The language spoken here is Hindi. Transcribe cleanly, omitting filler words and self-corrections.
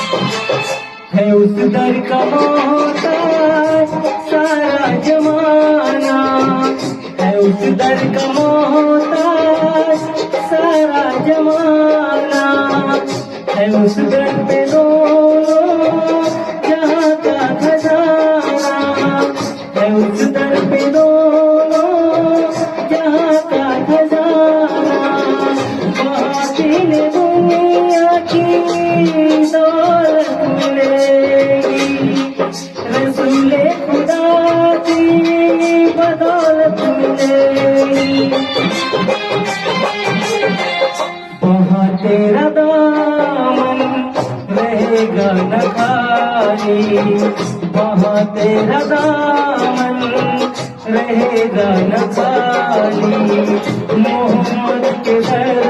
है उस दर का मोहताज सारा जमाना, है उस दर का मोहताज सारा जमाना, है उस दर पे दोनों जहाँ का खजाना, है उस दर पे दोनों जहाँ का खजाना। बाकी ने दुनिया की दौलत मिलेगी, रसूले खुदा की बदौलत मिलेगी। वहाँ तेरा दामन रहेगा न खाली, वहाँ तेरा दामन रहेगा न खाली। मोहम्मद के दर